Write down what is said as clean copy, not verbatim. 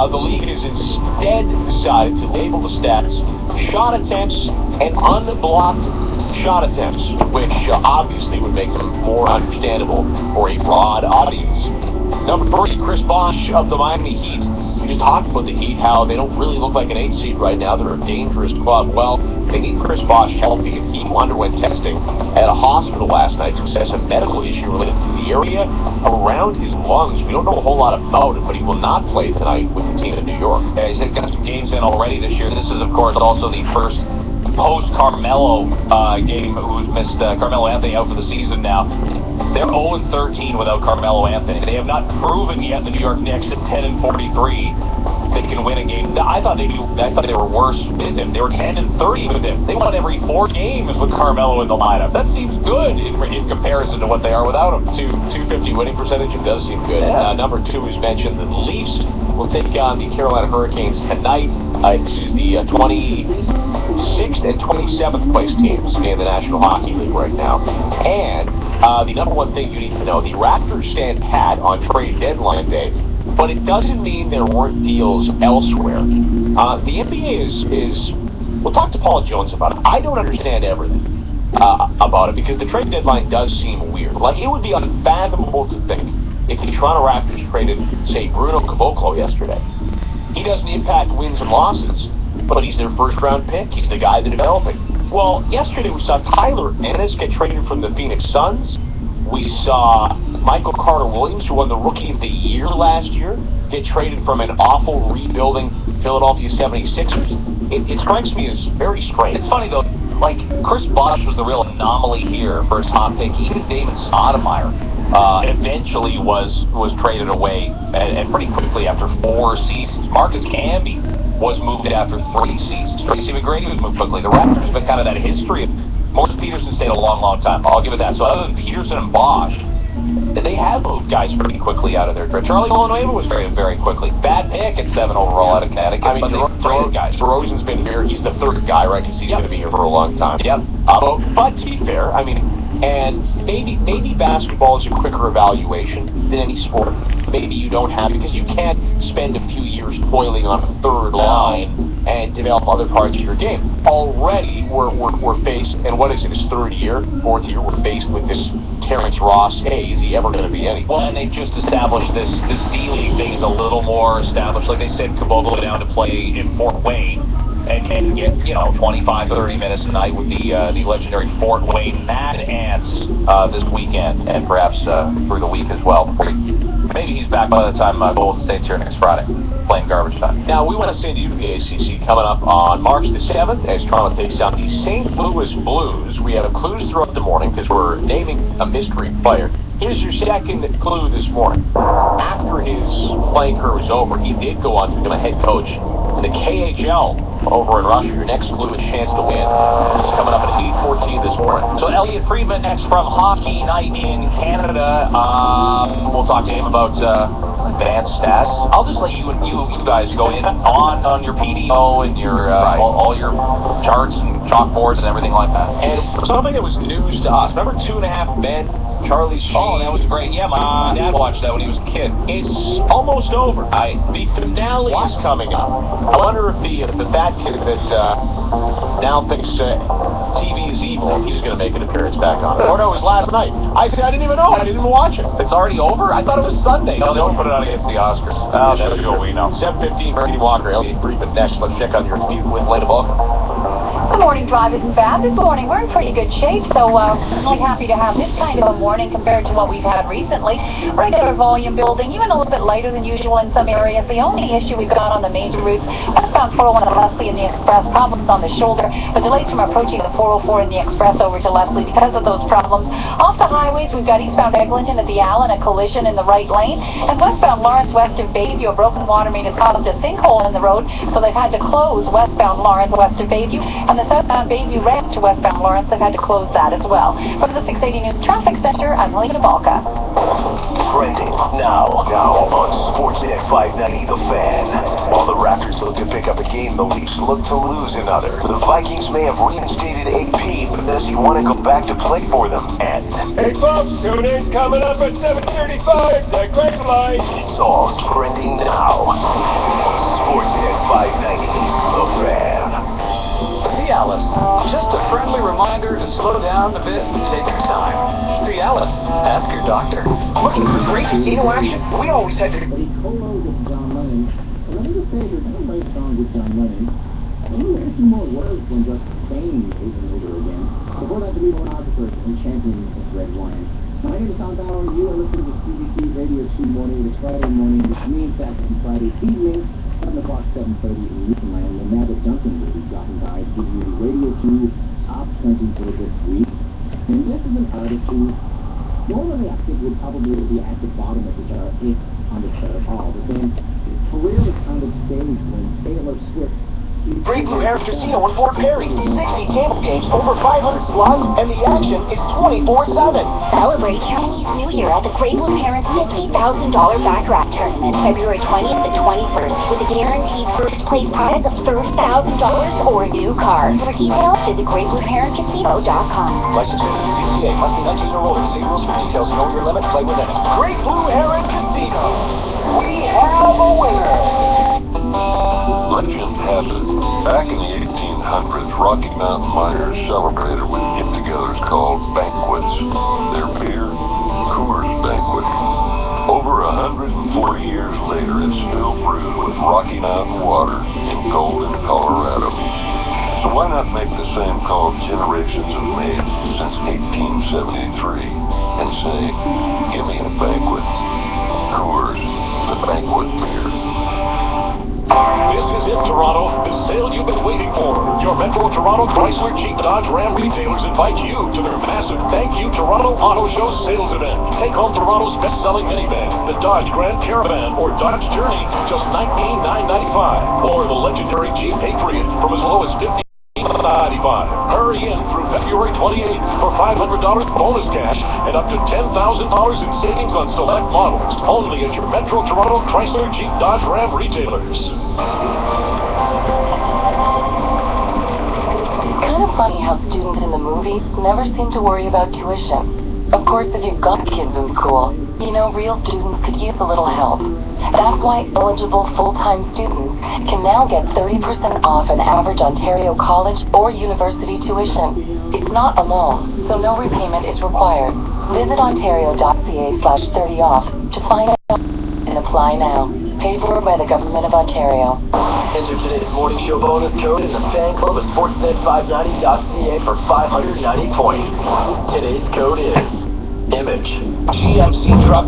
the league has instead decided to label the stats shot attempts and unblocked shot attempts, which obviously would make them more understandable for a broad audience. Number 3, Chris Bosh of the Miami Heat. We just talked about the Heat, how they don't really look like an 8 seed right now. They're a dangerous club. Well, they need Chris Bosh healthy, and he underwent testing at a hospital last night to assess a medical issue related to the area around his lungs. We don't know a whole lot about it, but he will not play tonight with the team in New York. Yeah, he's got some games in already this year. This is, of course, also the first post-Carmelo game, who's missed Carmelo Anthony out for the season now. They're 0-13 without Carmelo Anthony. They have not proven yet the New York Knicks at 10-43 they can win a game. I thought they were worse with him. They were 10-30 with him. They won every 4 games with Carmelo in the lineup. That seems good in comparison to what they are without him. 250 winning percentage, it does seem good. Yeah. Number 2 is mentioned. The Leafs will take on the Carolina Hurricanes tonight. This is the 26th and 27th place teams in the National Hockey League right now. And the number 1 thing you need to know, the Raptors stand pat on trade deadline day, but it doesn't mean there weren't deals elsewhere. The NBA is we'll talk to Paul Jones about it. I don't understand everything about it, because the trade deadline does seem weird. Like, it would be unfathomable to think if the Toronto Raptors traded, say, Bruno Caboclo yesterday. He doesn't impact wins and losses, but he's their first-round pick. He's the guy they're developing. Well, yesterday we saw Tyler Ennis get traded from the Phoenix Suns. We saw Michael Carter-Williams, who won the Rookie of the Year last year, get traded from an awful rebuilding Philadelphia 76ers. It strikes me as very strange. It's funny, though, like, Chris Bosh was the real anomaly here for a top pick. Even Damon Stoudemire eventually was traded away, and pretty quickly after 4 seasons. Marcus Camby was moved after 3 seasons. Tracy McGrady was moved quickly. The Raptors have been kind of that history of Morris Peterson stayed a long, long time. I'll give it that. So other than Peterson and Bosh, they have moved guys pretty quickly out of their draft. Charlie Villanueva was very, very quickly. Bad pick at 7 overall out of Connecticut. I mean, DeRozan's been here. He's the 3rd guy, right? Because he's going to be here for a long time. Yep. But to be fair, I mean, and maybe basketball is a quicker evaluation than any sport. Maybe you don't have, because you can't spend a few years toiling on a 3rd line and develop other parts of your game. Already, we're faced, and what is it, his 3rd year, 4th year, we're faced with this Terrence Ross. Hey, is he ever going to be anything? Well, and they've just established this D-League thing is a little more established. Like they said, Caboclo down to play in Fort Wayne and get, 25, 30 minutes a night with the legendary Fort Wayne Mad Ants this weekend, and perhaps through the week as well. Maybe he's back by the time Golden State's here next Friday, playing garbage time. Now, we want to send you to the ACC coming up on March the 7th as Toronto takes on the St. Louis Blues. We have clues throughout the morning because we're naming a mystery player. Here's your second clue this morning. After his playing career was over, he did go on to become a head coach in the KHL over in Russia. Your next clue is chance to win. It's coming up at 8:14 this morning. So Elliot Friedman next from Hockey Night in Canada. We'll talk to him about advanced stats. I'll just let you guys go in on your PDO and your all your charts and chalkboards and everything like that. And something that was news to us. Remember 2.5 Men? Charlie Sheen. Oh, that was great. Yeah, my dad watched that when he was a kid. It's almost over. The finale is coming up. I wonder if the fat kid that now thinks TV is evil, if he's going to make an appearance back on it. Or no, it was last night. I said I didn't even know. I didn't even watch it. It's already over? I thought it was Sunday. No, they don't put it on against the Oscars. I'll show you what we know. 7:15, Brady Walker, Elliot Friedman next. Let's check on your review with Lena Vulcan. The morning drive isn't bad. This morning we're in pretty good shape, so really happy to have this kind of a morning compared to what we've had recently. Regular volume building, even a little bit lighter than usual in some areas. The only issue we've got on the major routes, westbound 401 at Leslie and the Express, problems on the shoulder, but delays from approaching the 404 and the Express over to Leslie because of those problems. Off the highways, we've got eastbound Eglinton at the Allen, a collision in the right lane, and westbound Lawrence west of Bayview, a broken water main has caused a sinkhole in the road, so they've had to close westbound Lawrence west of Bayview, and the southbound Bayview ramp to westbound Lawrence, they've had to close that as well. From the 680 News Traffic Center, I'm Lena Balka. trending now on Sportsnet 590 The Fan. While the Raptors look to pick up a game, the Leafs look to lose another. The Vikings may have reinstated AP, but does he want to go back to play for them? And hey folks, tune in coming up at 7:35. The Great Line. It's all trending now. Sportsnet 590 The Fan. Cialis, just a friendly reminder to slow down a bit and take your time. Cialis, ask your doctor. Looking for great casino action? We always had to... But he co-wrote with John Lennon. And let me just say, there's no right song with John Lennon. And he had some more words than just saying over and over again. Before that, the Leonographers and chanting of Red Wine. My name is Tom Bauer. You are listening to CBC Radio 2 Morning. It's Friday morning, which means that on Friday evening, 7 o'clock, 7:30 in Newfoundland, when Nada Duncan will be dropping by to give you the Radio 2 Top 20 for this week. And this is an artist who normally I think would probably be at the bottom of the chart, if on the chart at all. But then his career was kind of staged when Taylor Swift. Great Blue Heron Casino in Fort Perry. 60 table games, over 500 slots, and the action is 24/7. Celebrate Chinese New Year at the Great Blue Heron $50,000 Baccarat Tournament, February 20th and 21st, with a guaranteed first place prize of $30,000 or a new car. For details, visit GreatBlueHeronCasino.com. License to UTC, must be 19 or older. See rules for details. Know your limit. Play within it. Great Blue Heron Casino. We have a winner. Legend has it, back in the 1800s, Rocky Mountain miners celebrated with get-togethers called banquets. Their beer, Coors Banquet. Over 140 years later, it's still brewed with Rocky Mountain water in Golden, Colorado. So why not make the same call generations have made since 1873 and say, give me a banquet. Coors, the banquet beer. This is it, Toronto. The sale you've been waiting for. Your Metro Toronto Chrysler Jeep Dodge Ram retailers invite you to their massive Thank You Toronto Auto Show sales event. Take home Toronto's best-selling minivan, the Dodge Grand Caravan or Dodge Journey, just $19,995. Or the legendary Jeep Patriot from as low as $50,995. Hurry in through February 28th for $500 bonus cash and up to $10,000 in savings on select models. Only at your Metro Toronto Chrysler Jeep Dodge Ram retailers. Kind of funny how students in the movies never seem to worry about tuition. Of course, if you've got kids in school, you know real students could use a little help. That's why eligible full-time students can now get 30% off an average Ontario college or university tuition. It's not a loan, so no repayment is required. Visit ontario.ca/30off to find out and apply now. Paid for by the Government of Ontario. Enter today's morning show bonus code in the fan club at sportsnet590.ca for 590 points. Today's code is IMAGE. GMC truck